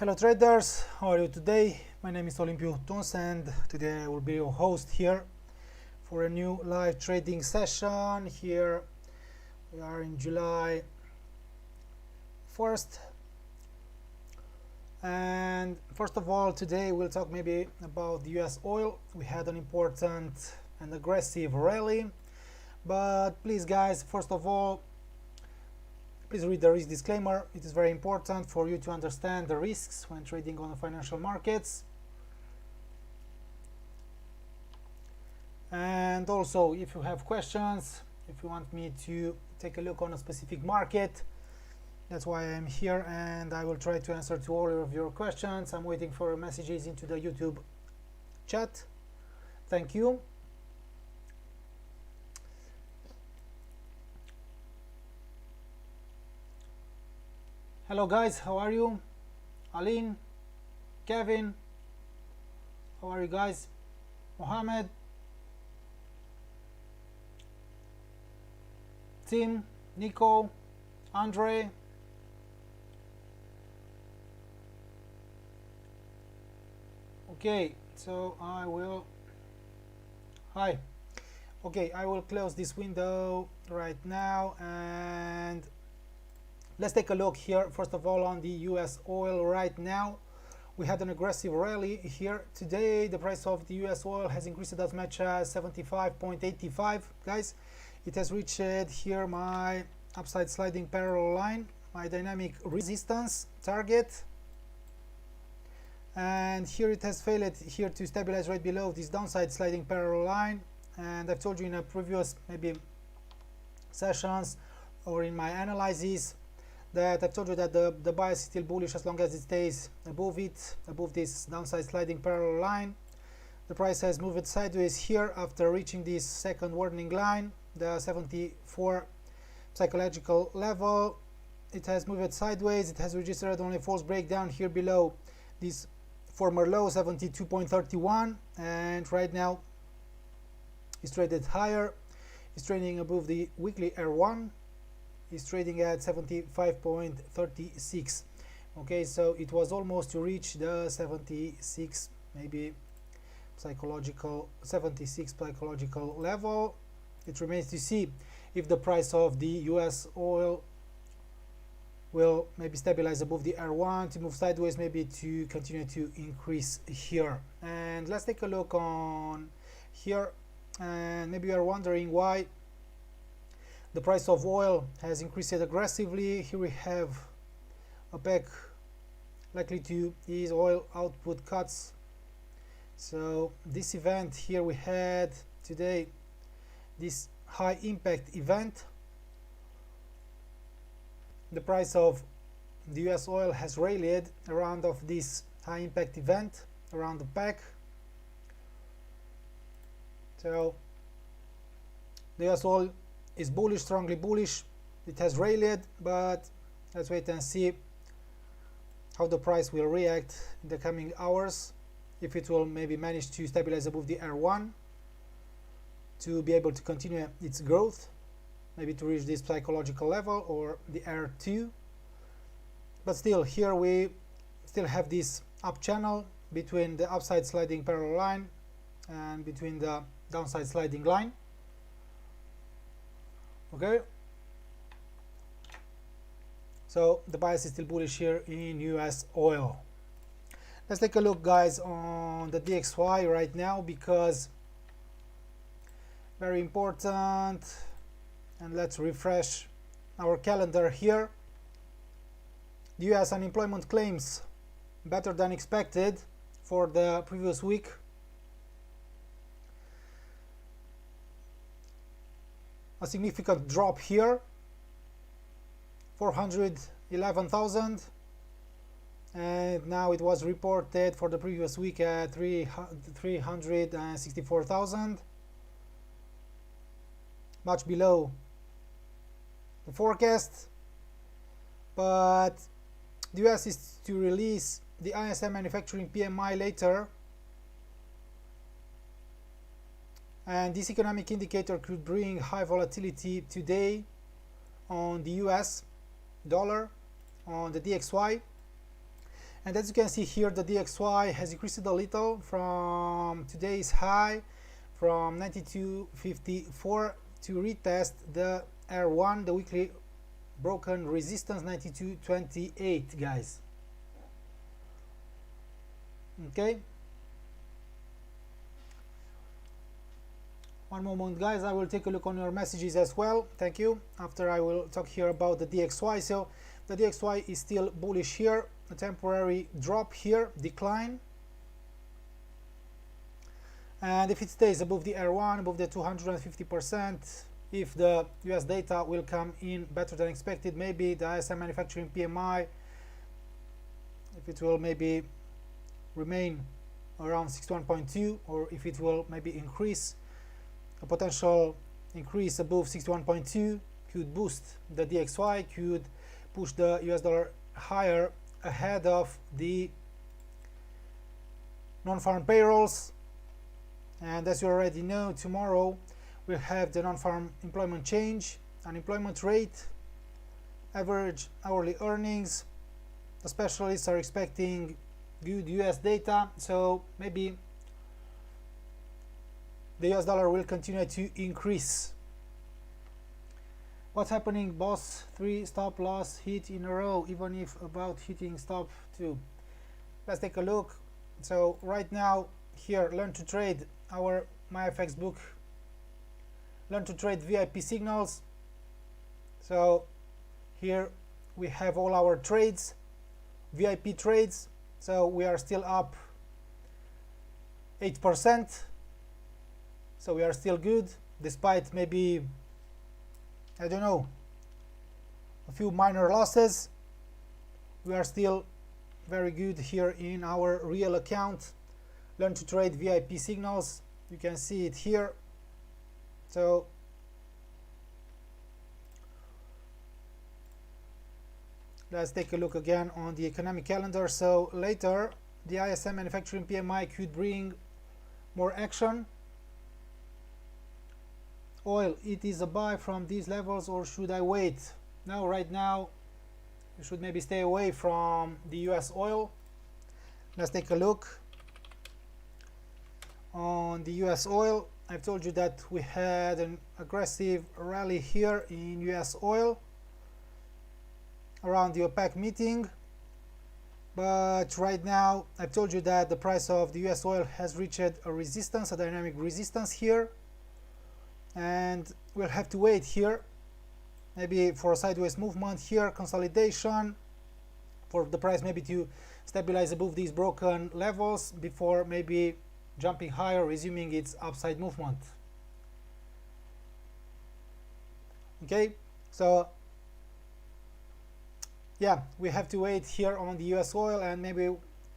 Hello traders, how are you today? My name is Olimpiu Tuns and today I will be your host here for a new live trading session. Here we are in July 1st, and first of all today we'll talk maybe about the US oil. We had an important and aggressive rally, but please guys, first of all, please read the risk disclaimer. It is very important for you to understand the risks when trading on the financial markets. And also, if you have questions, if you want me to take a look on a specific market, that's why I'm here, and I will try to answer to all of your questions. I'm waiting for messages into the YouTube chat. Thank you. Hello guys, how are you? Aline, Kevin, how are you guys? Mohammed, Tim, Nico, Andre. Okay, so I will, hi. Okay, I will close this window right now and let's take a look here first of all on the US oil. Right now we had an aggressive rally here today. The price of the US oil has increased as much as 75.85. guys, it has reached here my upside sliding parallel line, my dynamic resistance target, and here it has failed here to stabilize right below this downside sliding parallel line. And I've told you in a previous maybe sessions or in my analysis that I've told you that the bias is still bullish as long as it stays above this downside sliding parallel line. The price has moved sideways here after reaching this second warning line, the 74 psychological level. It has moved sideways. It has registered only a false breakdown here below this former low 72.31, and right now it's traded higher. It's trading above the weekly R1. Is trading at 75.36. okay, so it was almost to reach the 76 maybe psychological 76 psychological level. It remains to see if the price of the US oil will maybe stabilize above the R1 to move sideways, maybe to continue to increase here. And let's take a look on here, and maybe you are wondering why the price of oil has increased aggressively. Here we have OPEC likely to ease oil output cuts. So this event here we had today, this high impact event. The price of the US oil has rallied around of this high impact event around OPEC. So the US oil is bullish, strongly bullish. It has rallied, but let's wait and see how the price will react in the coming hours, if it will maybe manage to stabilize above the R1 to be able to continue its growth, maybe to reach this psychological level, or the R2. But still, here we still have this up channel between the upside sliding parallel line and between the downside sliding line. Okay, so the bias is still bullish here in US oil. Let's take a look guys on the DXY right now, because very important, and let's refresh our calendar here. The US unemployment claims better than expected for the previous week. A significant drop here, 411,000, and now it was reported for the previous week at 364,000, much below the forecast. But the US is to release the ISM manufacturing PMI later, and this economic indicator could bring high volatility today on the US dollar, on the DXY. And as you can see here, the DXY has increased a little from today's high from 92.54 to retest the R1, the weekly broken resistance 92.28, guys. Okay, one moment, guys, I will take a look on your messages as well. Thank you. After I will talk here about the DXY. So the DXY is still bullish here, a temporary drop here, decline, and if it stays above the R1, above the 250%, if the US data will come in better than expected, maybe the ISM manufacturing PMI, if it will maybe remain around 61.2, or if it will maybe increase, a potential increase above 61.2 could boost the DXY, could push the US dollar higher ahead of the non-farm payrolls. And as you already know, tomorrow we'll have the non-farm employment change, unemployment rate, average hourly earnings. The specialists are expecting good US data, so maybe the US dollar will continue to increase. What's happening, boss? 3 stop loss hit in a row, even if about hitting stop 2. Let's take a look. So right now here, learn to trade, our MyFX book, learn to trade VIP signals. So here we have all our trades, VIP trades. So we are still up 8%. So we are still good, despite maybe, I don't know, a few minor losses. We are still very good here in our real account. Learn to trade VIP signals. You can see it here. So let's take a look again on the economic calendar. So later, the ISM manufacturing PMI could bring more action. Oil, it is a buy from these levels, or should I wait? No, right now you should maybe stay away from the US oil. Let's take a look on the US oil. I've told you that we had an aggressive rally here in US oil around the OPEC meeting, but right now I've told you that the price of the US oil has reached a resistance, a dynamic resistance here, and we'll have to wait here maybe for a sideways movement here, consolidation, for the price maybe to stabilize above these broken levels before maybe jumping higher, resuming its upside movement. Okay, so yeah, we have to wait here on the US oil, and maybe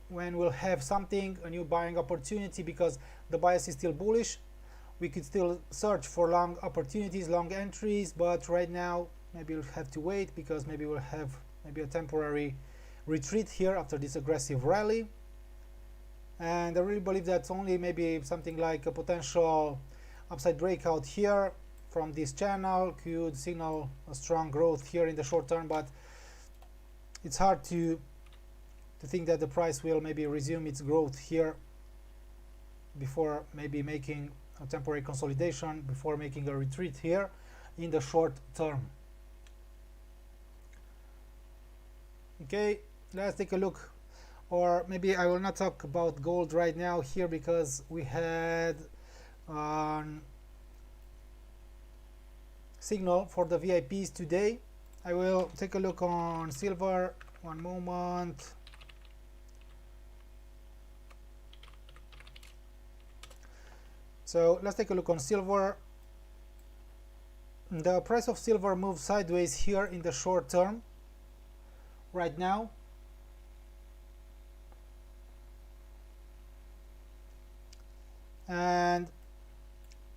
when we'll have something, a new buying opportunity, because the bias is still bullish, we could still search for long opportunities, long entries, but right now maybe we'll have to wait, because maybe we'll have maybe a temporary retreat here after this aggressive rally. And I really believe that's only maybe something like a potential upside breakout here from this channel could signal a strong growth here in the short term, but it's hard to think that the price will maybe resume its growth here before maybe making a temporary consolidation, before making a retreat here in the short term. Okay, let's take a look. Or maybe I will not talk about gold right now here, because we had signal for the VIPs today. I will take a look on silver. One moment. So let's take a look on silver. The price of silver moves sideways here in the short term right now.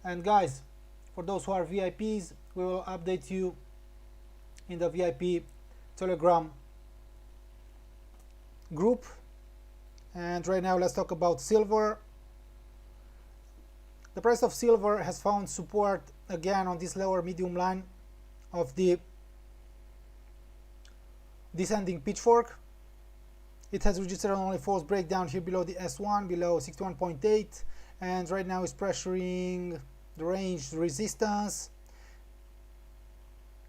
And guys, for those who are VIPs, we will update you in the VIP Telegram group. And right now let's talk about silver. The price of silver has found support again on this lower medium line of the descending pitchfork. it has registered only false breakdown here below the S1, below 61.8, and right now is pressuring the range resistance.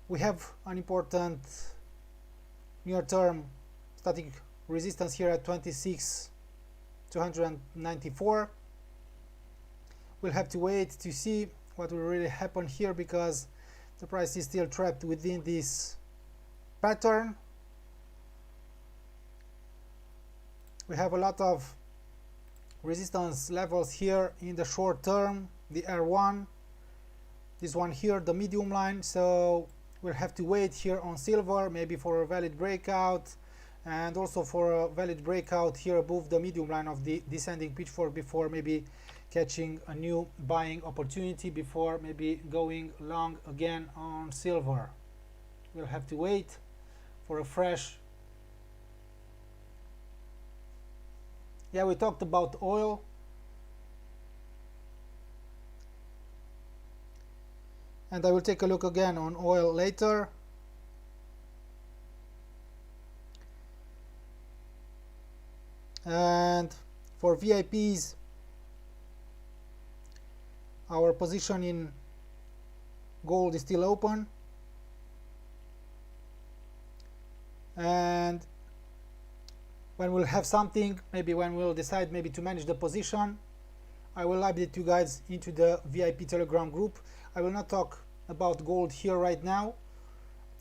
We have an important near-term static resistance here at 26,294. We'll have to wait to see what will really happen here, because the price is still trapped within this pattern. We have a lot of resistance levels here in the short term, the R1, this one here, the medium line, so we'll have to wait here on silver, maybe for a valid breakout, and also for a valid breakout here above the medium line of the descending pitchfork before maybe catching a new buying opportunity, before maybe going long again on silver. We'll have to wait for a fresh. Yeah, we talked about oil. And I will take a look again on oil later. And for VIPs, our position in gold is still open. And when we'll have something, maybe when we'll decide maybe to manage the position, I will update you guys into the VIP Telegram group. I will not talk about gold here right now.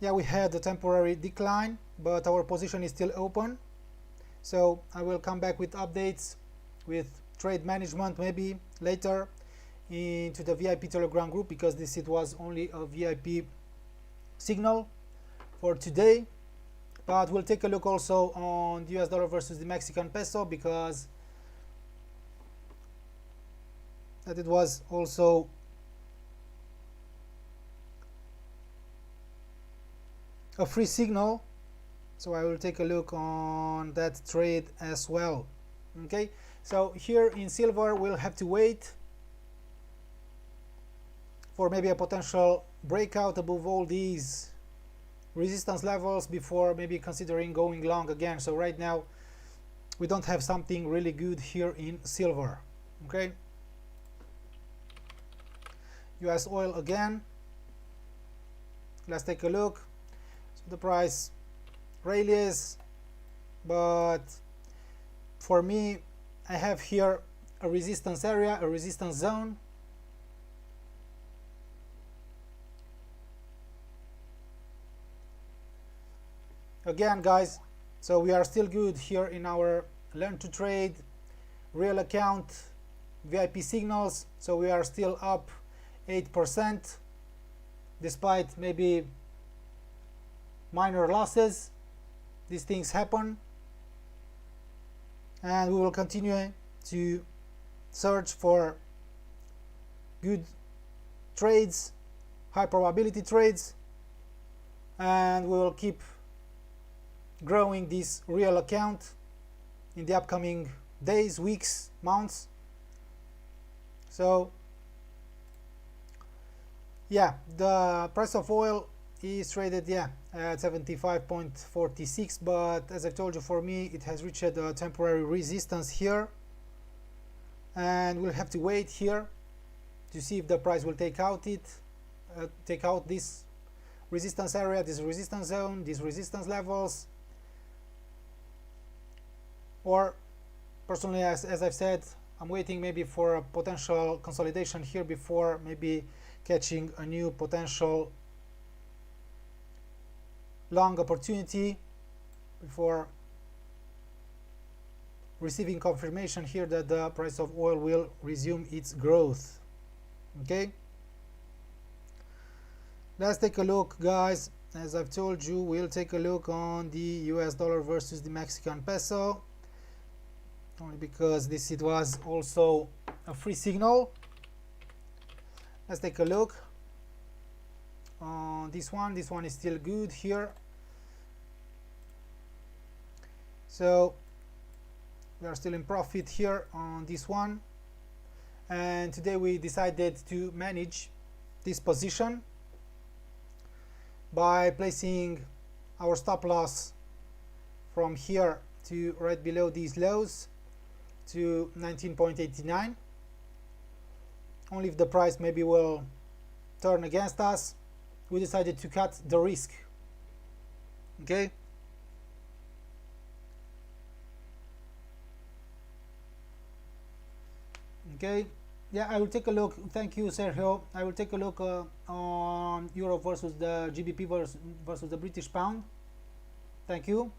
Yeah, we had a temporary decline, but our position is still open. So I will come back with updates, with trade management maybe later into the VIP Telegram group, because it was only a VIP signal for today. But we'll take a look also on the US dollar versus the Mexican peso, because that it was also a free signal. So I will take a look on that trade as well. Okay, so here in silver we'll have to wait for maybe a potential breakout above all these resistance levels before maybe considering going long again. So right now we don't have something really good here in silver. Okay, US oil again, let's take a look. So the price rallies, but for me I have here a resistance area, a resistance zone. Again guys, so we are still good here in our learn to trade real account VIP signals. So we are still up 8% despite maybe minor losses. These things happen, and we will continue to search for good trades, high probability trades, and we will keep growing this real account in the upcoming days, weeks, months. So yeah, the price of oil is traded at 75.46, but as I told you, for me it has reached a temporary resistance here, and we'll have to wait here to see if the price will take out this resistance area, this resistance zone, these resistance levels. Or personally, as I've said, I'm waiting maybe for a potential consolidation here before maybe catching a new potential long opportunity, before receiving confirmation here that the price of oil will resume its growth. Okay, let's take a look guys. As I've told you, we'll take a look on the US dollar versus the Mexican peso, only because it was also a free signal. Let's take a look on this one. This one is still good here, so we are still in profit here on this one. And today we decided to manage this position by placing our stop loss from here to right below these lows to 19.89. Only if the price maybe will turn against us, we decided to cut the risk. Okay. Okay. Yeah, I will take a look. Thank you, Sergio. I will take a look on euro versus the GBP versus the British pound. Thank you.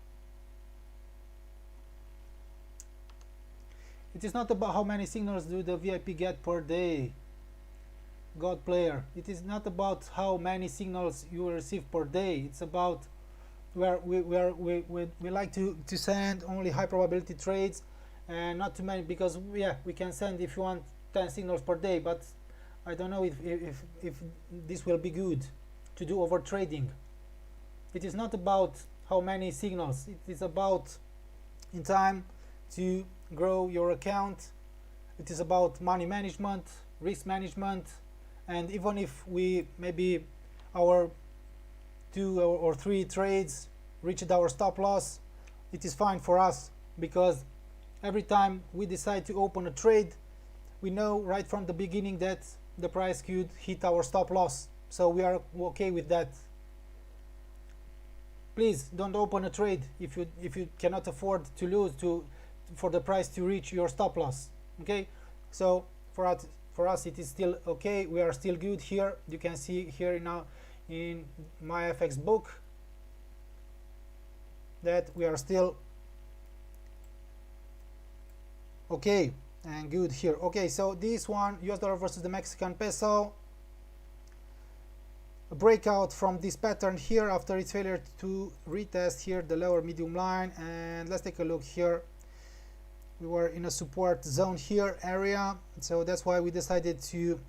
It is not about how many signals do the VIP get per day, God player. It is not about how many signals you receive per day. It's about where we like to send only high probability trades and not too many, because yeah, we can send if you want 10 signals per day, but I don't know if this will be good to do over trading. It is not about how many signals. It is about in time to grow your account. It is about money management, risk management, and even if we maybe our 2 or 3 trades reached our stop loss, it is fine for us, because every time we decide to open a trade, we know right from the beginning that the price could hit our stop loss, so we are okay with that. Please don't open a trade if you cannot afford to lose for the price to reach your stop loss. Okay, so for us it is still okay. We are still good here. You can see here now in my FX book that we are still okay and good here. Okay, so this one, US dollar versus the Mexican peso, a breakout from this pattern here after its failure to retest here the lower medium line. And let's take a look here. We were in a support zone here area, so that's why we decided to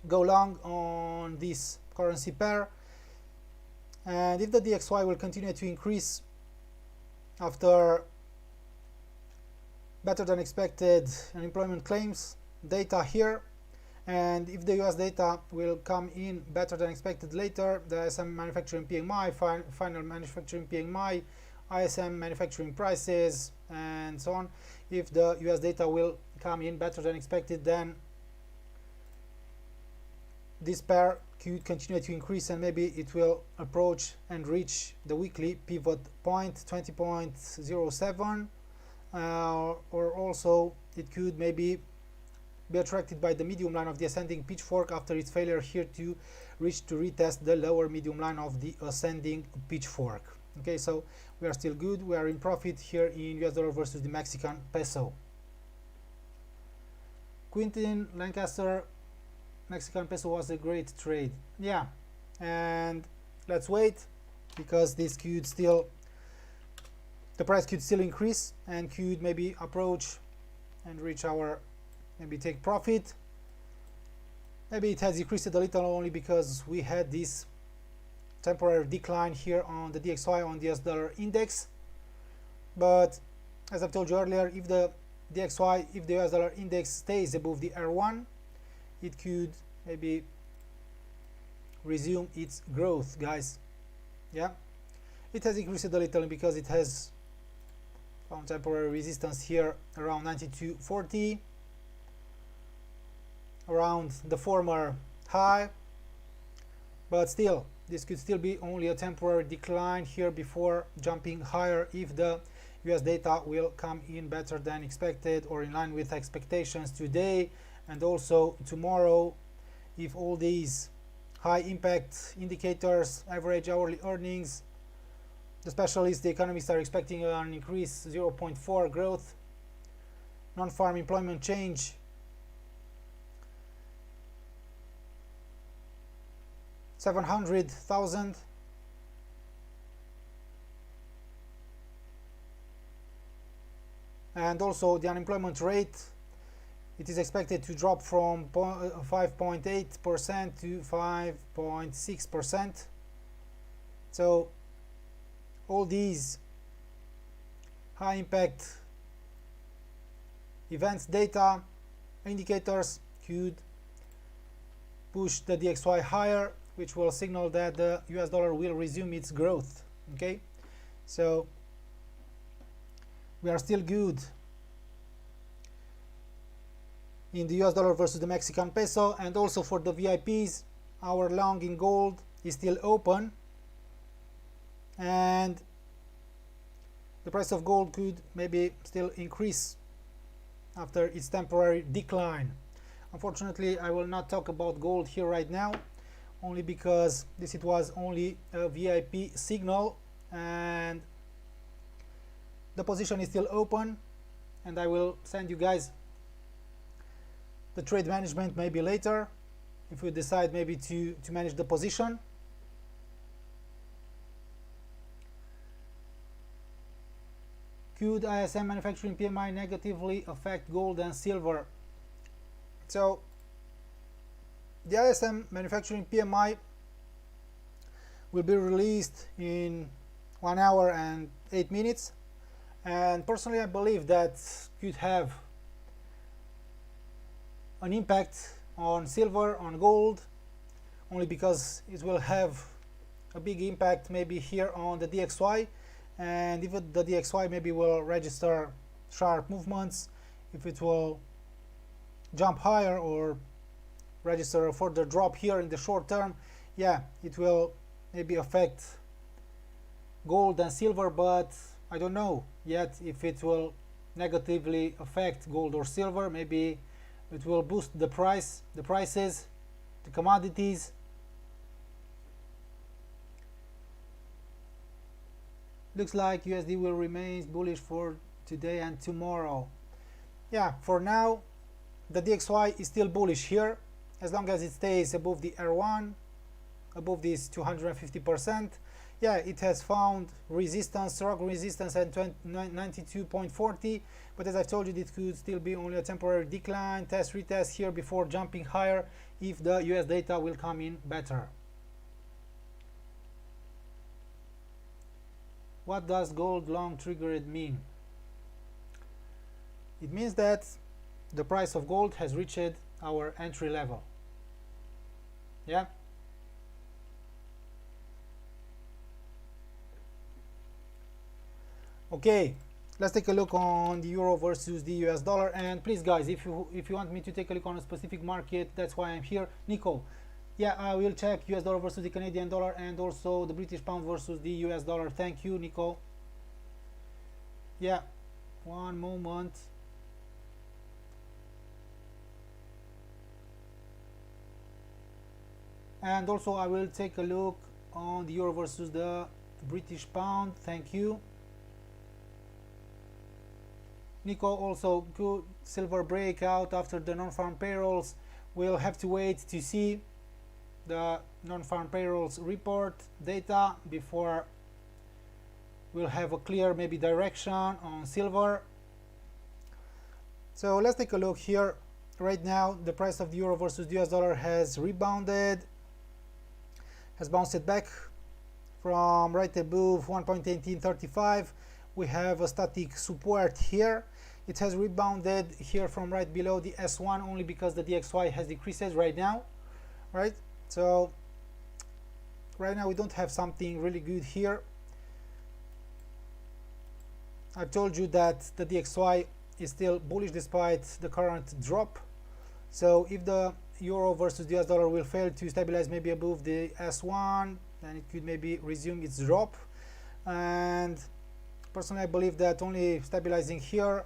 go long on this currency pair. And if the DXY will continue to increase after better than expected unemployment claims data here, and if the US data will come in better than expected later, the ISM manufacturing PMI, final manufacturing PMI, ISM manufacturing prices, and so on, if the US data will come in better than expected, then this pair could continue to increase, and maybe it will approach and reach the weekly pivot point 20.07, or also it could maybe be attracted by the medium line of the ascending pitchfork after its failure here to retest the lower medium line of the ascending pitchfork. Okay, so we are still good. We are in profit here in US dollar versus the Mexican peso. Quentin Lancaster, Mexican peso was a great trade. Yeah, and let's wait, because this could still, the price could still increase and could maybe approach and reach our, maybe take profit. Maybe it has decreased a little only because we had this temporary decline here on the DXY on the US dollar index. But as I've told you earlier, if the DXY, if the US dollar index stays above the R1, it could maybe resume its growth, guys. Yeah, it has increased a little because it has found temporary resistance here around 92.40, around the former high, but still this could still be only a temporary decline here before jumping higher if the US data will come in better than expected or in line with expectations today, and also tomorrow, if all these high impact indicators, average hourly earnings, the specialists, the economists are expecting an increase 0.4 growth, non-farm employment change $700,000, and also the unemployment rate, it is expected to drop from 5.8% to 5.6%. So all these high impact events, data, indicators could push the DXY higher, which will signal that the US dollar will resume its growth. Okay, so we are still good in the US dollar versus the Mexican peso. And also for the VIPs, our long in gold is still open, and the price of gold could maybe still increase after its temporary decline. Unfortunately, I will not talk about gold here right now, only because it was only a VIP signal and the position is still open, and I will send you guys the trade management maybe later if we decide maybe to manage the position. Could ISM manufacturing PMI negatively affect gold and silver? So the ISM manufacturing PMI will be released in 1 hour and 8 minutes, and personally I believe that could have an impact on silver, on gold, only because it will have a big impact maybe here on the DXY, and if the DXY maybe will register sharp movements, if it will jump higher or register a further drop here in the short term, yeah, it will maybe affect gold and silver, but I don't know yet if it will negatively affect gold or silver. Maybe it will boost the prices, the commodities. Looks like USD will remain bullish for today and tomorrow. Yeah, for now the DXY is still bullish here as long as it stays above the R1, above this 250%. Yeah, it has found resistance, strong resistance at 92.40, but as I told you, it could still be only a temporary decline, test retest here before jumping higher if the US data will come in better. What does gold long triggered mean? It means that the price of gold has reached our entry level. Yeah. Okay, let's take a look on the euro versus the US dollar. And please guys, if you want me to take a look on a specific market, that's why I'm here. Nico, yeah, I will check US dollar versus the Canadian dollar and also the British pound versus the US dollar. Thank you, Nico. Yeah, one moment. And also I will take a look on the euro versus the British pound. Thank you, Nico. Also good silver breakout after the non-farm payrolls. We'll have to wait to see the non-farm payrolls report data before we'll have a clear maybe direction on silver. So let's take a look here. Right now the price of the euro versus the US dollar has rebounded, has bounced back from right above 1.1835. We have a static support here. It has rebounded here from right below the S1 only because the DXY has decreased right now, right? So right now we don't have something really good here. I've told you that the DXY is still bullish despite the current drop. So if the euro versus the US dollar will fail to stabilize maybe above the S1, then it could maybe resume its drop. And personally I believe that only stabilizing here,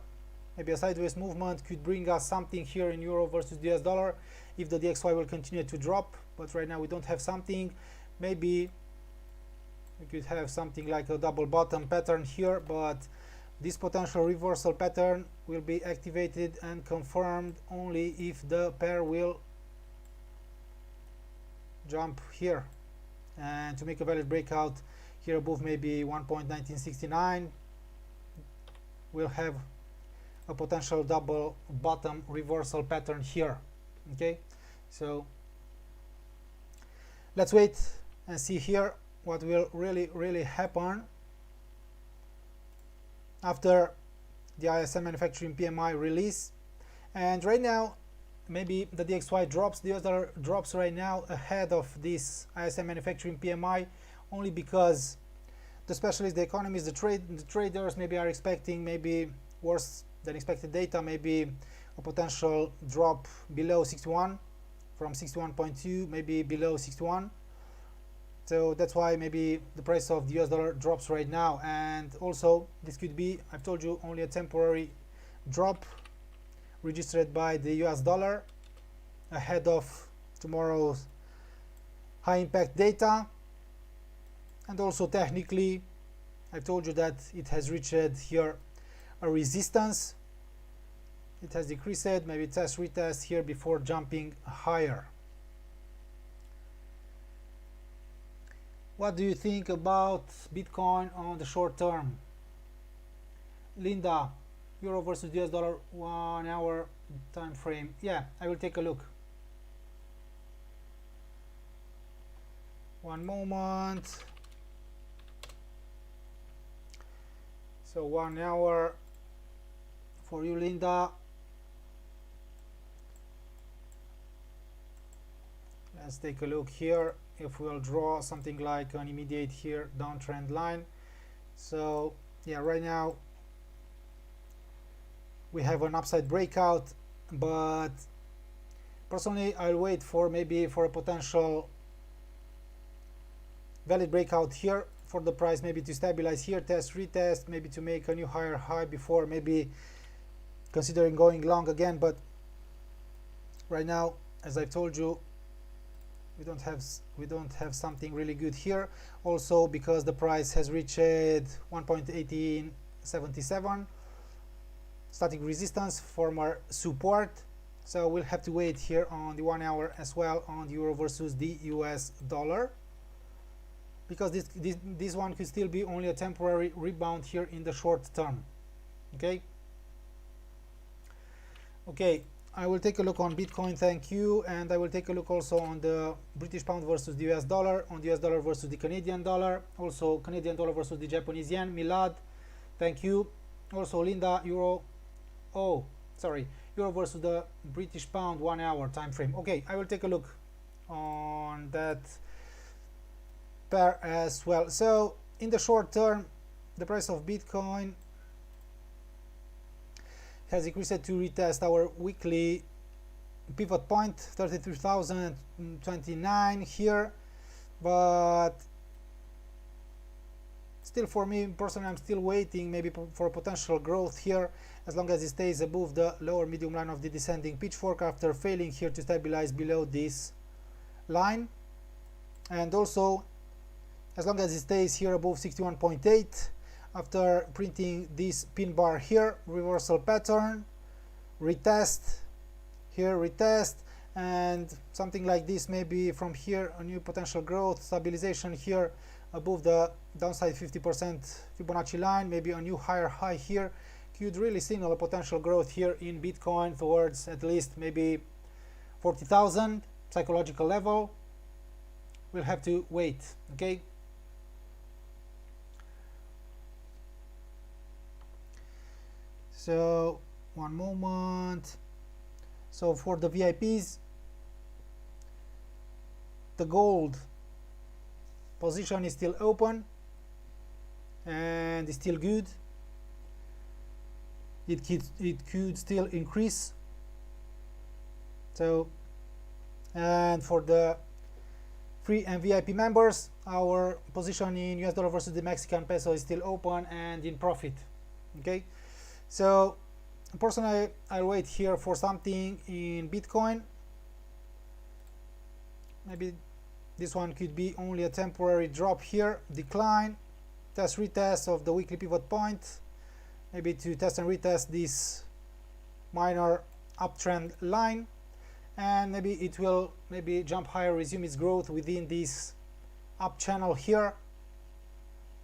maybe a sideways movement, could bring us something here in euro versus the US dollar if the DXY will continue to drop. But right now we don't have something. Maybe we could have something like a double bottom pattern here, but this potential reversal pattern will be activated and confirmed only if the pair will jump here and to make a valid breakout here above maybe 1.1969. we'll have a potential double bottom reversal pattern here. Okay, so let's wait and see here what will really happen after the ISM manufacturing PMI release. And right now maybe the DXY drops, the US dollar drops right now ahead of this ISM manufacturing PMI only because the specialists, the economists, the traders maybe are expecting maybe worse than expected data, maybe a potential drop below 61 from 61.2, maybe below 61. So that's why maybe the price of the US dollar drops right now. And also this could be, I've told you, only a temporary drop registered by the US dollar ahead of tomorrow's high impact data. And also technically I've told you that it has reached here a resistance. It has decreased, maybe test retest here before jumping higher. What do you think about Bitcoin on the short term? Linda, euro versus US dollar 1 hour time frame. Yeah, I will take a look. One moment. So 1 hour for you, Linda. Let's take a look here. If we'll draw something like an immediate here downtrend line. So yeah, right now we have an upside breakout, but personally I'll wait for maybe for a potential valid breakout here for the price maybe to stabilize here, test, retest, maybe to make a new higher high before maybe considering going long again. But right now, as I've told you, we don't have something really good here, also because the price has reached 1.1877 static resistance, former support. So we'll have to wait here on the 1 hour as well on the euro versus the US dollar, because this one could still be only a temporary rebound here in the short term. Okay, I will take a look on Bitcoin, thank you, and I will take a look also on the British pound versus the US dollar, on the US dollar versus the Canadian dollar, also Canadian dollar versus the Japanese yen. Milad, thank you. Also Linda, euro versus the British pound 1 hour time frame. Okay, I will take a look on that pair as well. So in the short term, the price of Bitcoin has increased to retest our weekly pivot point 33,029 here, but still for me personally I'm still waiting maybe for potential growth here, as long as it stays above the lower medium line of the descending pitchfork after failing here to stabilize below this line, and also as long as it stays here above 61.8 after printing this pin bar here, reversal pattern, retest here, retest, and something like this, maybe from here a new potential growth, stabilization here above the downside 50% Fibonacci line, maybe a new higher high here could really signal a potential growth here in Bitcoin towards at least maybe 40,000 psychological level. We'll have to wait. Okay, so one moment. So for the VIPs, the gold position is still open and is still good. It could still increase. So, and for the free and VIP members, our position in US dollar versus the Mexican peso is still open and in profit. Okay, so personally I'll wait here for something in Bitcoin. Maybe this one could be only a temporary drop here, decline, test retest of the weekly pivot point, maybe to test and retest this minor uptrend line, and maybe it will maybe jump higher, resume its growth within this up channel here.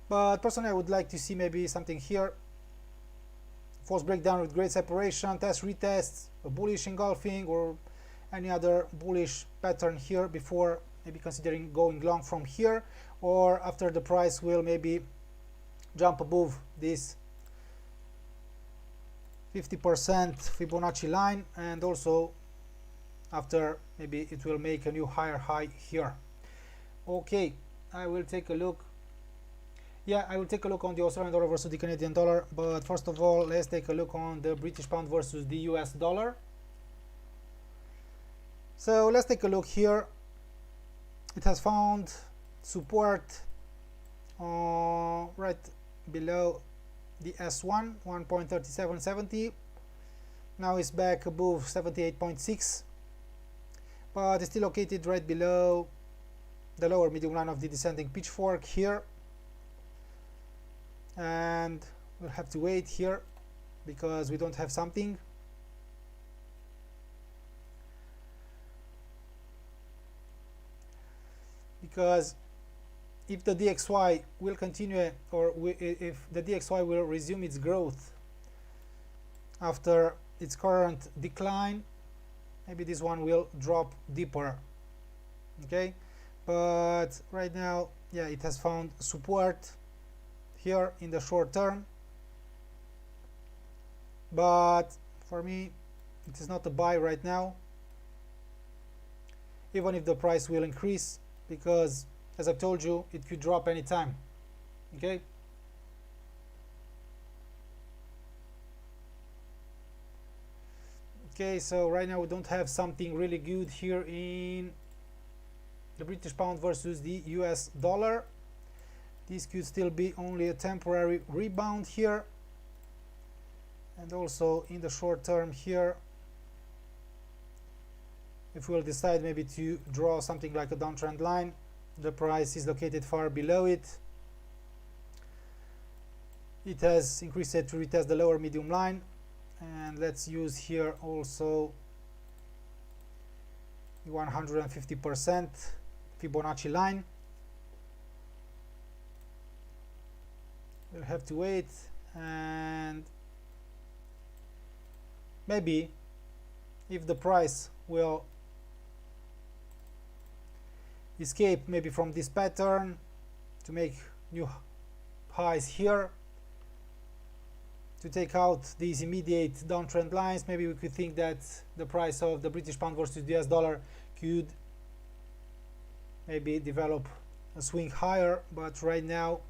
But personally I would like to see maybe something here, false breakdown with great separation, test retest, a bullish engulfing or any other bullish pattern here before maybe considering going long from here, or after the price will maybe jump above this 50% Fibonacci line, and also after maybe it will make a new higher high here. Okay, I will take a look. Yeah, I will take a look on the Australian dollar versus the Canadian dollar, but first of all, let's take a look on the British pound versus the US dollar. So let's take a look here. It has found support right below the S1, 1.3770. Now it's back above 78.6, but it's still located right below the lower medium line of the descending pitchfork here, and we'll have to wait here because we don't have something. Because if the DXY will continue, or if the DXY will resume its growth after its current decline, maybe this one will drop deeper. Okay, but right now, yeah, it has found support here in the short term, but for me it is not a buy right now, even if the price will increase, because as I told you, it could drop anytime. Okay, so right now we don't have something really good here in the British pound versus the US dollar. This could still be only a temporary rebound here, and also in the short term here, if we'll decide maybe to draw something like a downtrend line, the price is located far below it. It has increased it to retest the lower medium line, and let's use here also 150% Fibonacci line. We'll have to wait, and maybe if the price will escape maybe from this pattern to make new highs here, to take out these immediate downtrend lines, maybe we could think that the price of the British pound versus the US dollar could maybe develop a swing higher. But right now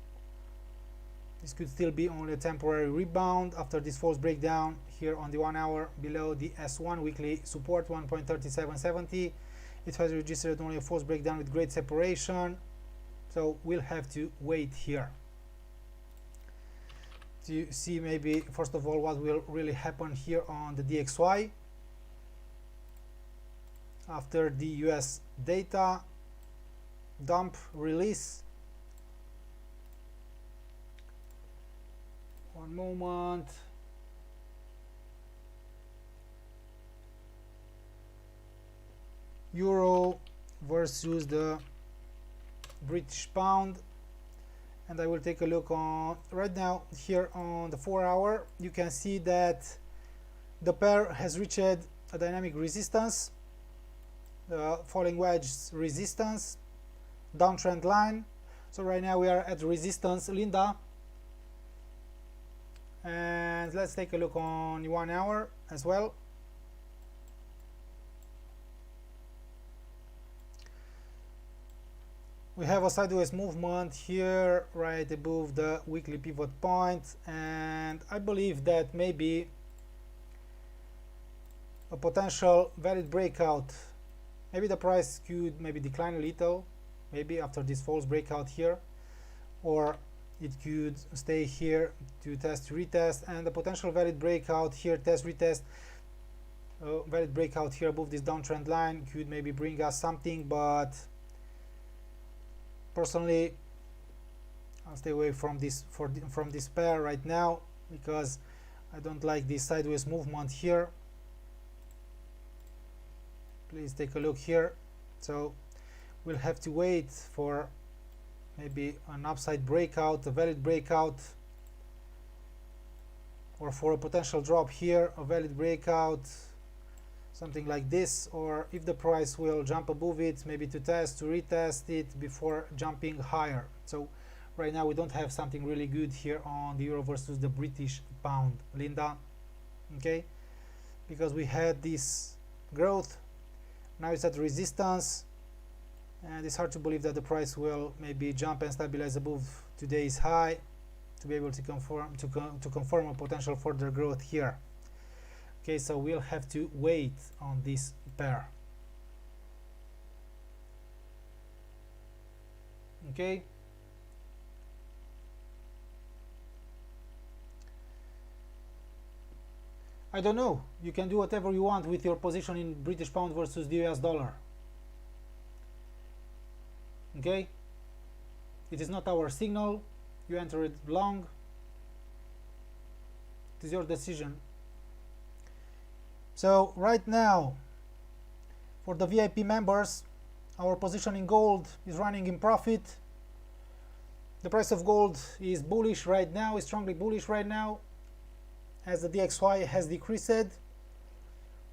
this could still be only a temporary rebound after this false breakdown here on the 1 hour below the S1 weekly support, 1.3770. It has registered only a false breakdown with great separation, so we'll have to wait here to see maybe first of all what will really happen here on the DXY after the US data dump release. One moment. Euro versus the British pound, and I will take a look on right now here on the 4 hour. You can see that the pair has reached a dynamic resistance, the falling wedge resistance, downtrend line. So right now we are at resistance, Linda. And let's take a look on 1 hour as well. We have a sideways movement here right above the weekly pivot point, and I believe that maybe a potential valid breakout, maybe the price could maybe decline a little, maybe after this false breakout here, or it could stay here to test retest, and the potential valid breakout here, test retest, valid breakout here above this downtrend line could maybe bring us something. But personally, I'll stay away from this from this pair right now, because I don't like this sideways movement here. Please take a look here. So we'll have to wait for maybe an upside breakout, a valid breakout, or for a potential drop here, a valid breakout, something like this, or if the price will jump above it, maybe to test, to retest it before jumping higher. So right now we don't have something really good here on the euro versus the British pound, Linda. Okay, because we had this growth, now it's at resistance, and it's hard to believe that the price will maybe jump and stabilize above today's high to be able to confirm a potential further growth here. Okay, so we'll have to wait on this pair. Okay, I don't know, you can do whatever you want with your position in British pound versus the US dollar. Okay, it is not our signal, you enter it long, it is your decision. So right now, for the VIP members, our position in gold is running in profit. The price of gold is bullish right now, is strongly bullish right now, as the DXY has decreased.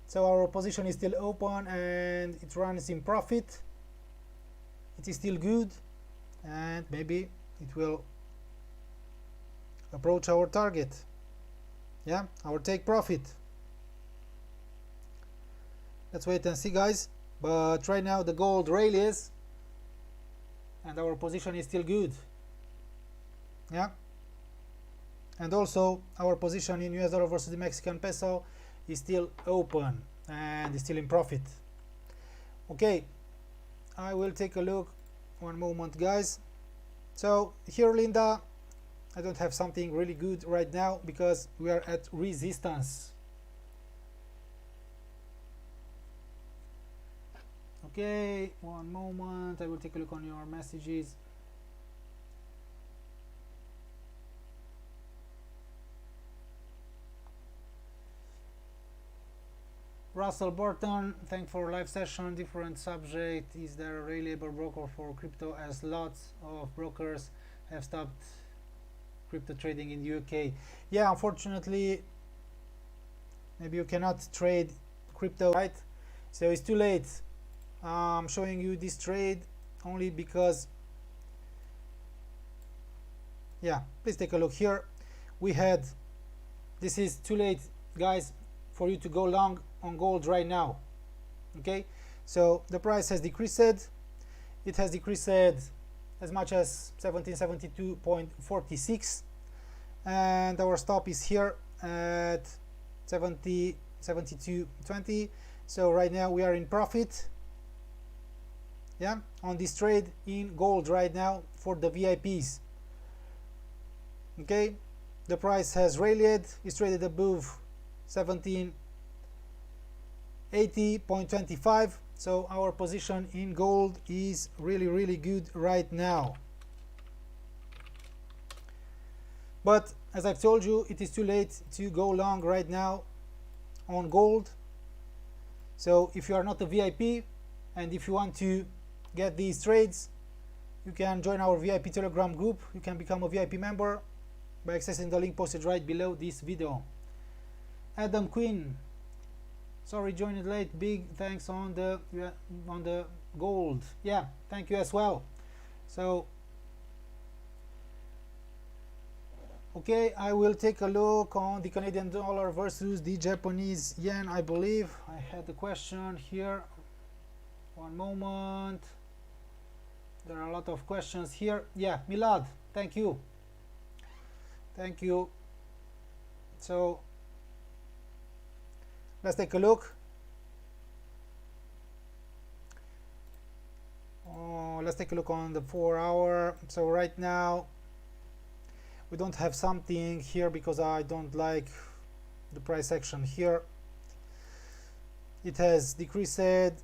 So our position is still open and it runs in profit. It is still good, and maybe it will approach our target. Yeah, our take profit. Let's wait and see, guys. But right now the gold rallies and our position is still good. Yeah, and also our position in US dollar versus the Mexican peso is still open and is still in profit. Okay, I will take a look. One moment, guys. So here, Linda, I don't have something really good right now because we are at resistance. Okay, one moment, I will take a look on your messages. Russell Burton, thanks for live session. Different subject. Is there a reliable broker for crypto, as lots of brokers have stopped crypto trading in the UK? Yeah, unfortunately, maybe you cannot trade crypto, right? So it's too late. I'm showing you this trade only because, yeah, please take a look here. We had, this is too late, guys, for you to go long on gold right now. Okay, so the price has decreased. It has decreased as much as 1772.46, and our stop is here at 72.20. So right now we are in profit, yeah, on this trade in gold right now for the VIPs. Okay, the price has rallied, it's traded above 1780.25, so our position in gold is really good right now. But as I've told you, it is too late to go long right now on gold. So if you are not a VIP and if you want to get these trades, you can join our VIP Telegram group. You can become a VIP member by accessing the link posted right below this video. Adam Quinn, sorry joined late, big thanks on the gold. Yeah, thank you as well. So okay, I will take a look on the Canadian dollar versus the Japanese yen. I believe I had a question here. One moment, there are a lot of questions here. Yeah, Milad, thank you. So let's take a look. Let's take a look on the 4 hour. So right now we don't have something here because I don't like the price action here. It has decreased, it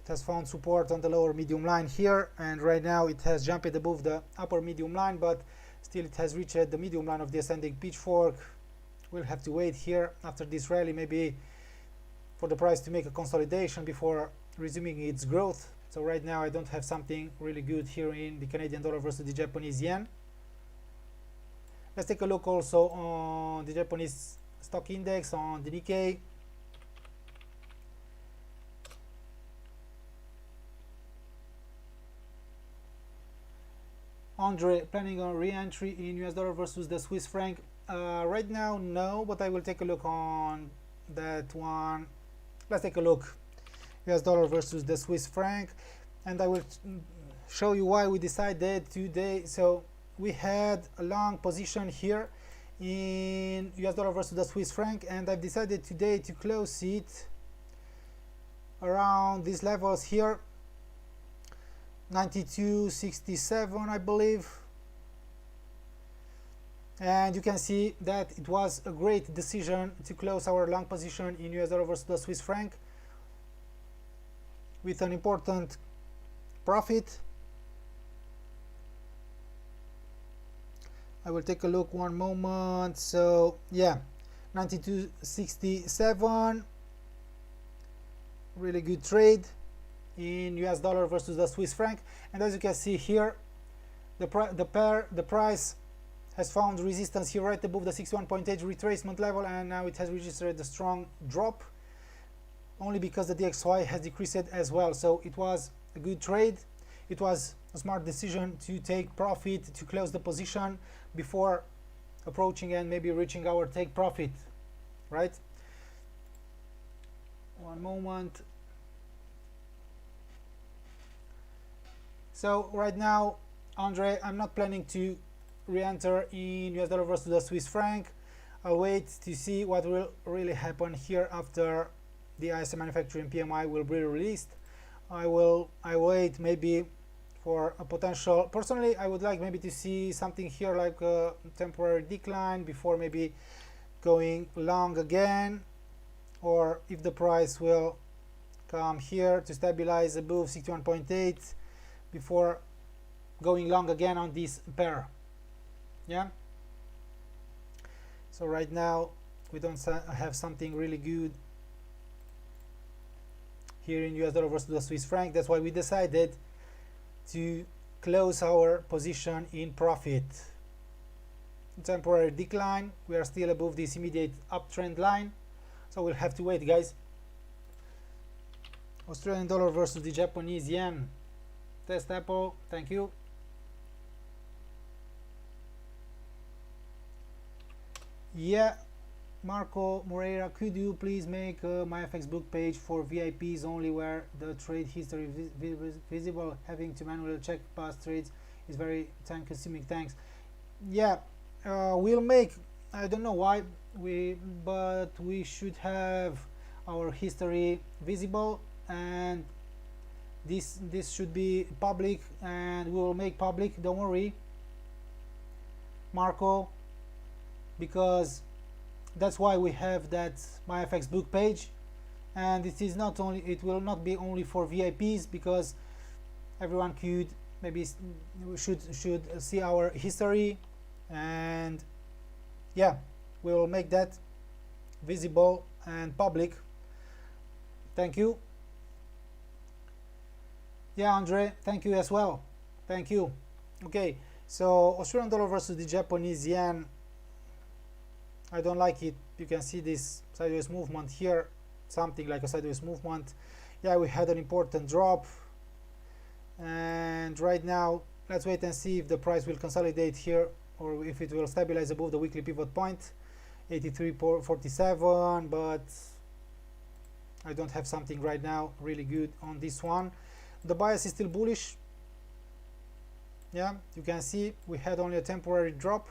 has found support on the lower medium line here, and right now it has jumped above the upper medium line, but still it has reached the medium line of the ascending pitchfork. We'll have to wait here after this rally maybe for the price to make a consolidation before resuming its growth. So right now I don't have something really good here in the Canadian dollar versus the Japanese yen. Let's take a look also on the Japanese stock index on the Nikkei. Andre, planning on re-entry in US dollar versus the Swiss franc? Right now, no, but I will take a look on that one. Let's take a look. US dollar versus the Swiss franc, and I will show you why we decided today. So we had a long position here in US dollar versus the Swiss franc, and I've decided today to close it around these levels here, 92.67 I believe. And you can see that it was a great decision to close our long position in US dollar versus the Swiss franc with an important profit. I will take a look one moment. So yeah, 92.67, really good trade in US dollar versus the Swiss franc. And as you can see here, the price has found resistance here right above the 61.8 retracement level, and now it has registered a strong drop only because the DXY has decreased as well. So it was a good trade. It was a smart decision to take profit, to close the position before approaching and maybe reaching our take profit, right? One moment. So right now, Andre, I'm not planning to re-enter in US dollar versus the Swiss franc. I'll wait to see what will really happen here after the ISM manufacturing PMI will be released. I wait maybe for a potential, personally I would like maybe to see something here like a temporary decline before maybe going long again, or if the price will come here to stabilize above 61.8 before going long again on this pair. Yeah, so right now we don't have something really good here in US dollar versus the Swiss franc. That's why we decided to close our position in profit. Temporary decline, we are still above this immediate uptrend line, so we'll have to wait, guys. Australian dollar versus the Japanese yen. Test Apple, thank you. Yeah, Marco Moreira, could you please make my Facebook page for VIPs only where the trade history visible? Having to manually check past trades is very time consuming. Thanks. Yeah, we'll make, I don't know why but we should have our history visible, and this should be public, and we will make public, don't worry, Marco, because that's why we have that my Facebook page. And it is not only, it will not be only for VIPs, because everyone could maybe should see our history, and yeah, we will make that visible and public. Thank you. Yeah, Andre, thank you as well. Thank you. Okay, so Australian dollar versus the Japanese yen, I don't like it. You can see this sideways movement here, something like a sideways movement. Yeah, we had an important drop, and right now let's wait and see if the price will consolidate here, or if it will stabilize above the weekly pivot point 83.47, but I don't have something right now really good on this one. The bias is still bullish. Yeah, you can see we had only a temporary drop,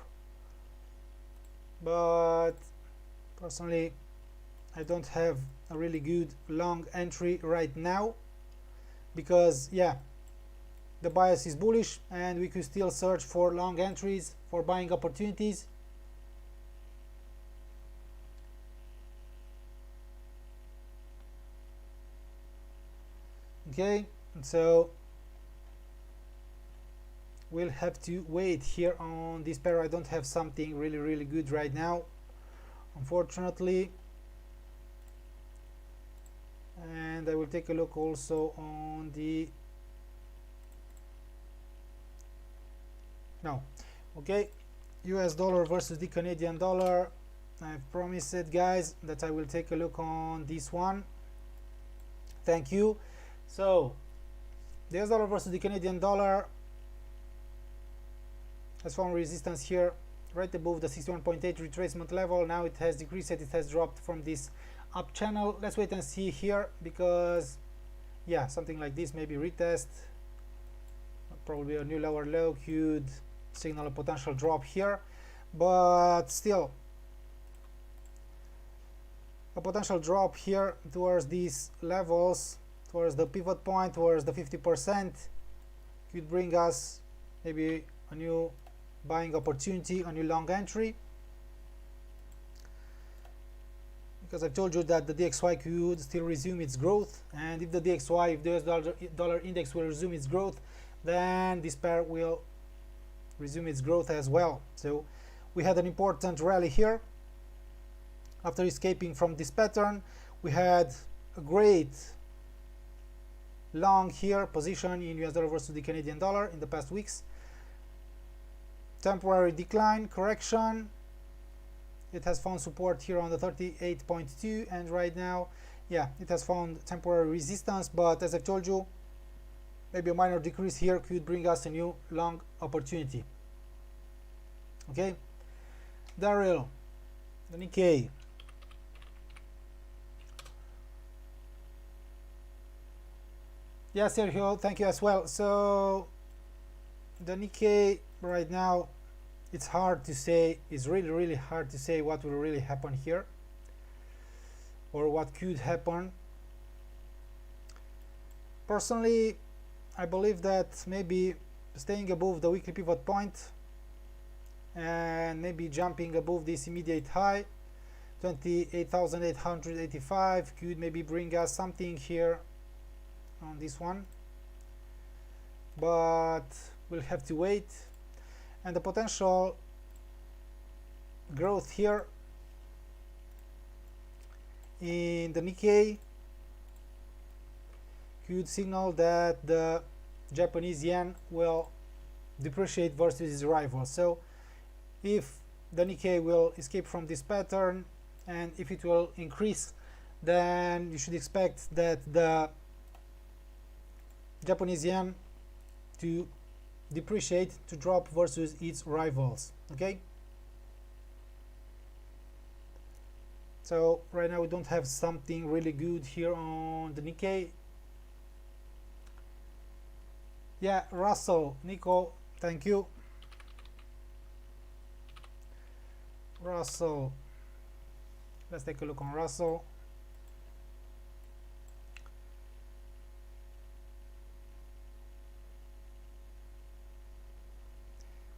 but personally I don't have a really good long entry right now, because yeah, the bias is bullish and we could still search for long entries, for buying opportunities. Okay, so we'll have to wait here on this pair. I don't have something really good right now, unfortunately, and I will take a look also on the okay, US dollar versus the Canadian dollar. I've promised it, guys, that I will take a look on this one. Thank you. So the US dollar versus the Canadian dollar has found resistance here right above the 61.8 retracement level. Now it has decreased, it has dropped from this up channel. Let's wait and see here, because yeah, something like this, maybe retest, probably a new lower low could signal a potential drop here, but still a potential drop here towards these levels, towards the pivot point, towards the 50%, could bring us maybe a new buying opportunity, a new long entry. Because I've told you that the DXY could still resume its growth, and if the DXY, if the US dollar index will resume its growth, then this pair will resume its growth as well. So we had an important rally here. After escaping from this pattern, we had a great long here position in US dollar versus the Canadian dollar in the past weeks. Temporary decline, correction. It has found support here on the 38.2, and right now, yeah, it has found temporary resistance, but as I've told you, maybe a minor decrease here could bring us a new long opportunity. Okay, Daryl, the Nikkei. Yeah, Sergio, thank you as well. So the Nikkei right now, it's hard to say, it's really hard to say what will really happen here or what could happen. Personally, I believe that maybe staying above the weekly pivot point and maybe jumping above this immediate high 28,885 could maybe bring us something here on this one, but we'll have to wait. And the potential growth here in the Nikkei could signal that the Japanese yen will depreciate versus its rival. So if the Nikkei will escape from this pattern and if it will increase, then you should expect that the Japanese yen to depreciate, to drop versus its rivals. Okay, so right now we don't have something really good here on the Nikkei. Yeah, Russell, Nico, thank you. Russell, let's take a look on Russell.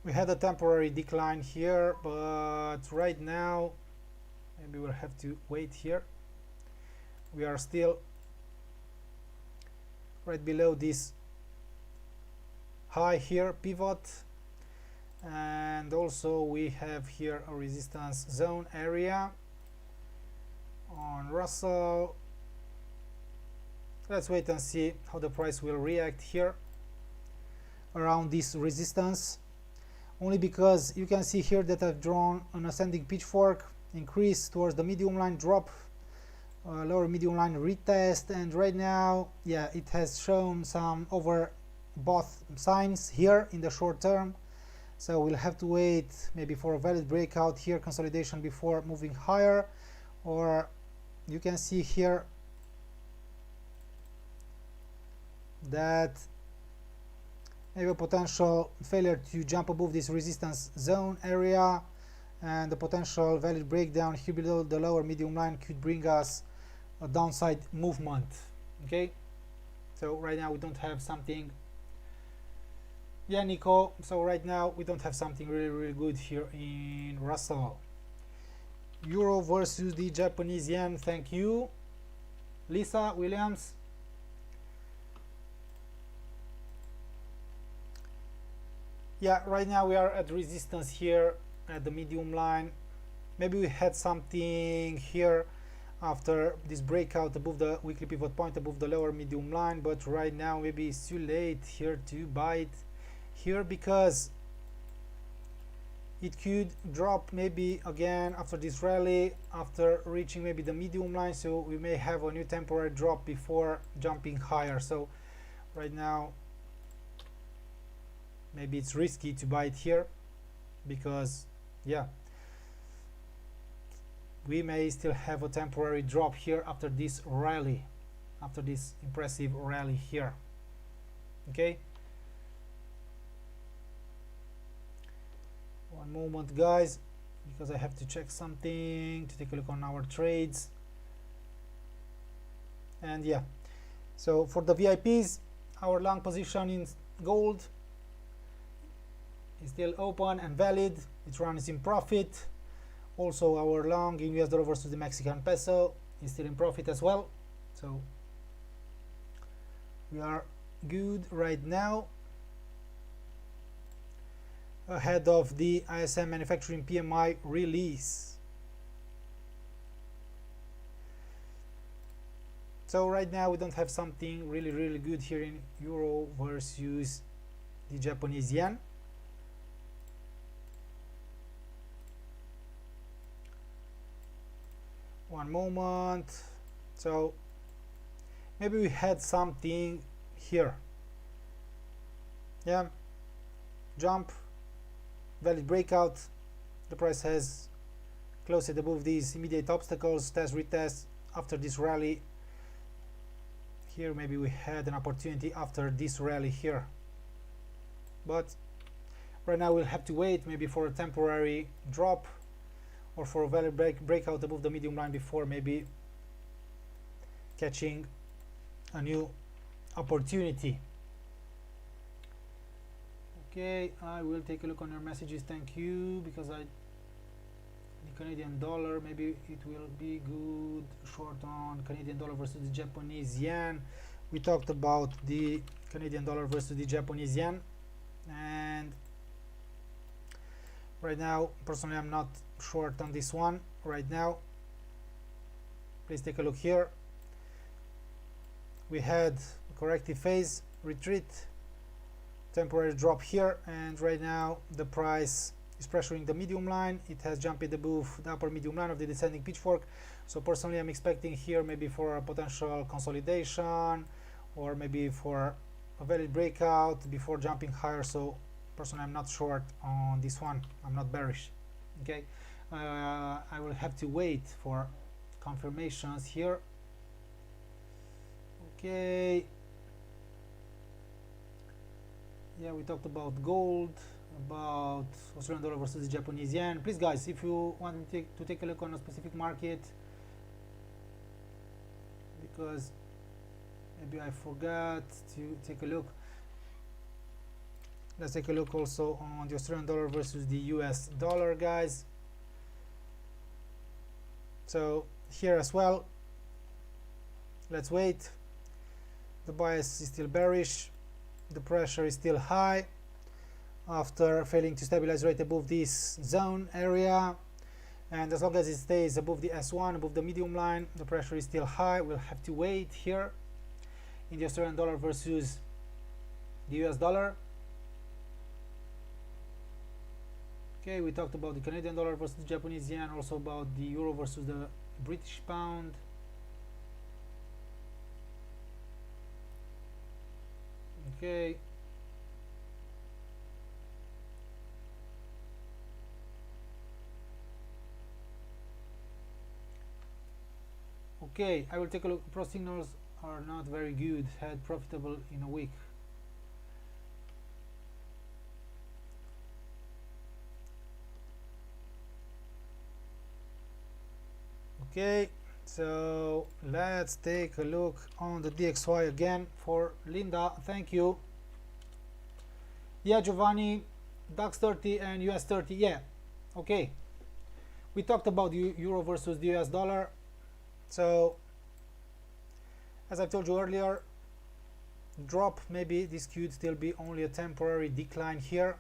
We had a temporary decline here, but right now maybe we'll have to wait here. We are still right below this high here, pivot, and also we have here a resistance zone area on Russell. Let's wait and see how the price will react here around this resistance. Only because you can see here that I've drawn an ascending pitchfork, increase towards the medium line, drop, lower medium line retest, and right now, yeah, it has shown some overbought signs here in the short term. So we'll have to wait maybe for a valid breakout here, consolidation before moving higher, or you can see here that maybe a potential failure to jump above this resistance zone area, and the potential valid breakdown here below the lower medium line could bring us a downside movement. Okay, so right now we don't have something. Yeah, Nico, so right now we don't have something really good here in Russell. Euro versus the Japanese yen, thank you. Lisa Williams. Yeah, right now we are at resistance here at the medium line. Maybe we had something here after this breakout above the weekly pivot point, above the lower medium line, but right now maybe it's too late here to buy it here, because it could drop maybe again after this rally, after reaching maybe the medium line, so we may have a new temporary drop before jumping higher. So right now maybe it's risky to buy it here, because yeah, we may still have a temporary drop here after this rally, after this impressive rally here. Okay, One moment, guys, because I have to check something to take a look on our trades. And yeah, so for the VIPs, our long position in gold is still open and valid. It runs in profit. Also, our long in US dollar versus the Mexican peso is still in profit as well. So we are good right now, ahead of the ISM manufacturing PMI release. So right now we don't have something really good here in euro versus the Japanese yen. One moment. So maybe we had something here. Yeah, jump, valid breakout. The price has closed it above these immediate obstacles, test retest after this rally. Here maybe we had an opportunity after this rally here, but right now we'll have to wait maybe for a temporary drop or for a valid breakout above the medium line before maybe catching a new opportunity. Okay, I will take a look on your messages, thank you, because the Canadian dollar, maybe it will be good short on Canadian dollar versus the Japanese yen. We talked about the Canadian dollar versus the Japanese yen, and right now personally I'm not short on this one right now. Please take a look here. We had a corrective phase, retreat, temporary drop here, and right now the price is pressuring the medium line. It has jumped above the upper medium line of the descending pitchfork. So personally I'm expecting here maybe for a potential consolidation or maybe for a valid breakout before jumping higher. So personally I'm not short on this one, I'm not bearish. Okay, I will have to wait for confirmations here. Okay, yeah, we talked about gold, about Australian dollar versus the Japanese yen. Please guys, if you want to take a look on a specific market, because maybe I forgot to take a look, let's take a look also on the Australian dollar versus the US dollar, guys. So here as well, let's wait. The bias is still bearish, the pressure is still high after failing to stabilize right above this zone area, and as long as it stays above the S1, above the medium line, the pressure is still high. We'll have to wait here in the Australian dollar versus the US dollar. Okay, we talked about the Canadian dollar versus the Japanese yen, also about the euro versus the British pound. Okay, okay, I will take a look. Pro signals are not very good, had profitable in a week. Okay, so let's take a look on the DXY again for Linda. Thank you. Yeah, Giovanni, DAX 30 and US 30. Yeah, okay. We talked about the euro versus the US dollar. So as I told you earlier, drop, maybe this could still be only a temporary decline here.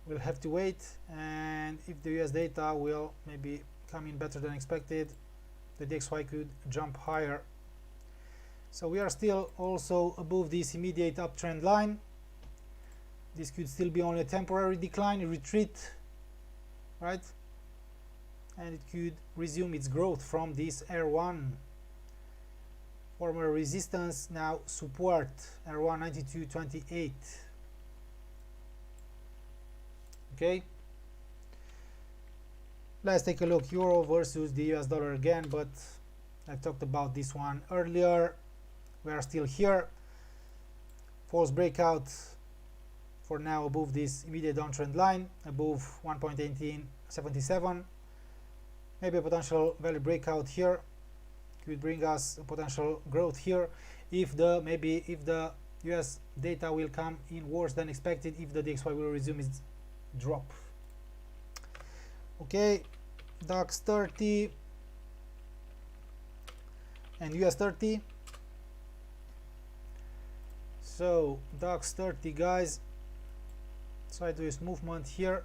We'll have to wait, and if the US data will maybe come in better than expected, the DXY could jump higher. So we are still also above this immediate uptrend line. This could still be only a temporary decline, a retreat, right? And it could resume its growth from this R1, former resistance, now support, R1 92.28. Okay, let's take a look euro versus the US dollar again, but I talked about this one earlier. We are still here, false breakout for now above this immediate downtrend line, above 1.1877. Maybe a potential value breakout here could bring us a potential growth here if the US data will come in worse than expected, if the DXY will resume its drop. Okay, DAX 30 and US 30. So DAX 30, guys, sideways movement here.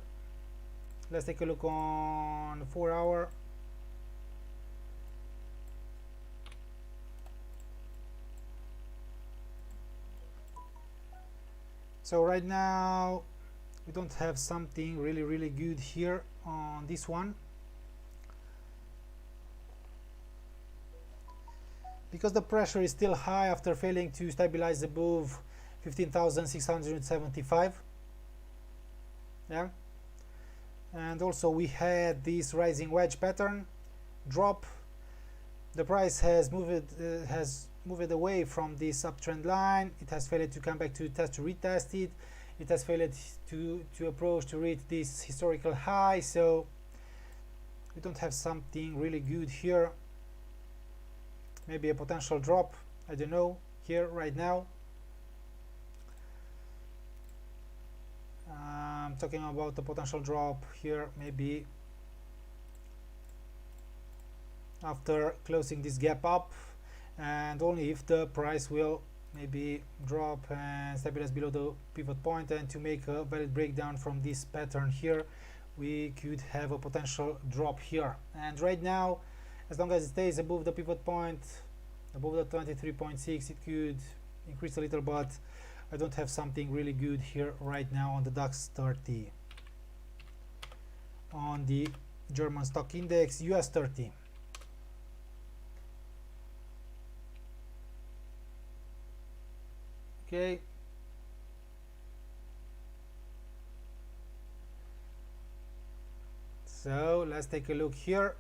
Let's take a look on 4 hour. So right now we don't have something really good here on this one, because the pressure is still high after failing to stabilize above 15,675. Yeah, and also we had this rising wedge pattern drop. The price has moved away from this uptrend line. It has failed to come back to retest it. It has failed to approach to reach this historical high. So we don't have something really good here. Maybe a potential drop, I don't know, here right now. I'm talking about the potential drop here, maybe after closing this gap up, and only if the price will maybe drop and stabilize below the pivot point, and to make a valid breakdown from this pattern here, we could have a potential drop here. And right now, as long as it stays above the pivot point, above the 23.6, it could increase a little, but I don't have something really good here right now on the DAX 30. On the German stock index, US 30. Okay. So let's take a look here.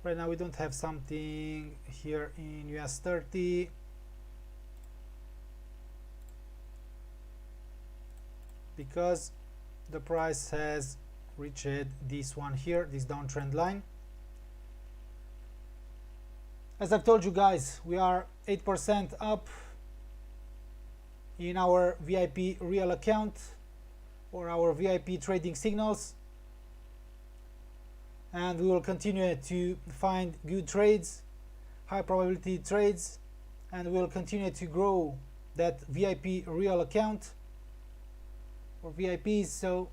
Right now we don't have something here in US 30. Because the price has reached this one here, this downtrend line. As I've told you guys, we are 8% up in our VIP real account or our VIP trading signals, and we will continue to find good trades, high probability trades, and we will continue to grow that VIP real account or VIPs. So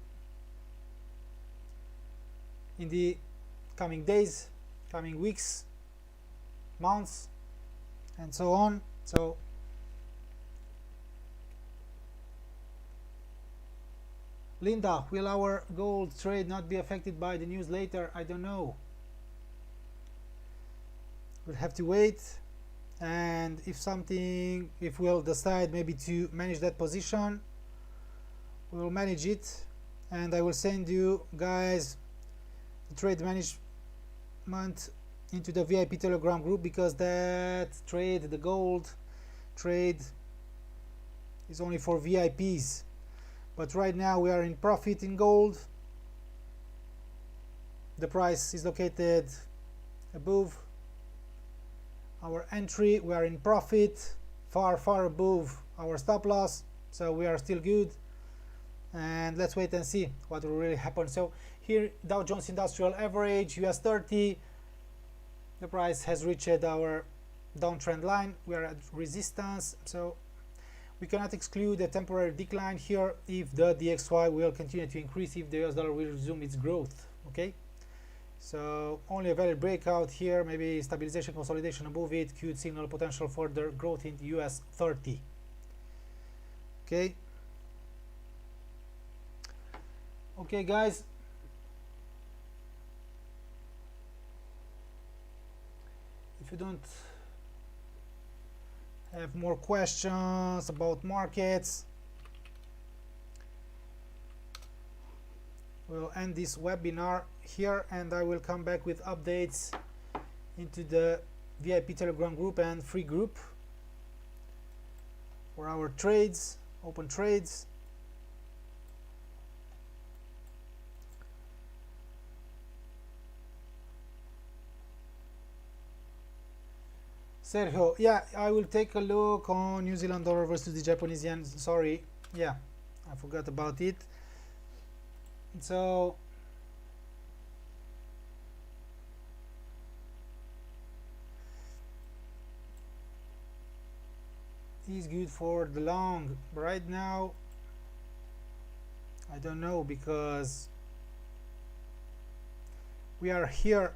in the coming days, coming weeks, months, and so on. So Linda, will our gold trade not be affected by the news later? I don't know. We'll have to wait, and if we'll decide maybe to manage that position, we will manage it, and I will send you guys the trade management into the VIP Telegram group, because that trade, the gold trade, is only for VIPs. But right now we are in profit in gold. The price is located above our entry. We are in profit, far above our stop loss, so we are still good. And let's wait and see what will really happen. So here, Dow Jones Industrial Average, US 30, the price has reached our downtrend line. We are at resistance, so we cannot exclude a temporary decline here if the DXY will continue to increase, if the US dollar will resume its growth. Okay, so only a valid breakout here, maybe stabilization, consolidation above it, could signal potential further growth in the US 30. Okay. Okay, guys. If you don't have more questions about markets, we'll end this webinar here, and I will come back with updates into the VIP Telegram group and free group for our trades, open trades. Sergio, yeah, I will take a look on New Zealand dollar versus the Japanese yen. Sorry, yeah, I forgot about it. So is good for the long. Right now, I don't know, because we are here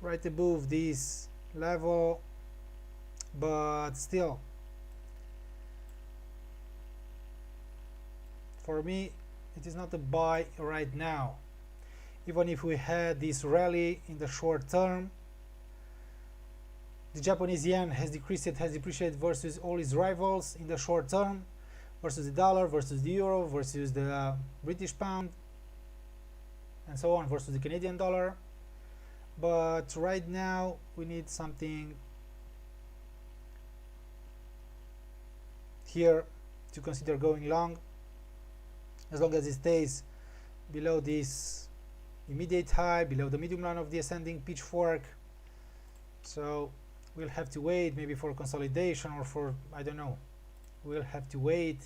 right above this level, but still, for me, it is not a buy right now. Even if we had this rally in the short term, the Japanese yen has depreciated versus all its rivals in the short term, versus the dollar, versus the euro, versus the British pound, and so on, versus the Canadian dollar. But right now we need something here to consider going long, as long as it stays below this immediate high, below the medium line of the ascending pitchfork. So we'll have to wait maybe for consolidation, or for, I don't know, we'll have to wait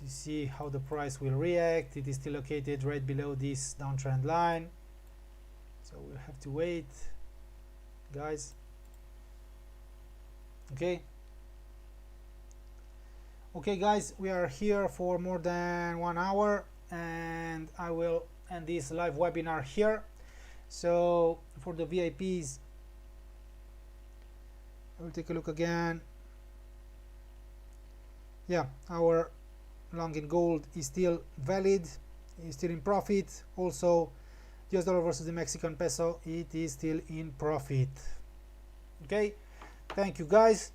to see how the price will react. It is still located right below this downtrend line, so we'll have to wait, guys. Okay guys, we are here for more than 1 hour, and I will end this live webinar here. So for the VIPs, I will take a look again. Yeah, our long in gold is still valid, is still in profit. Also, US dollar versus the Mexican peso, it is still in profit. Okay, thank you guys.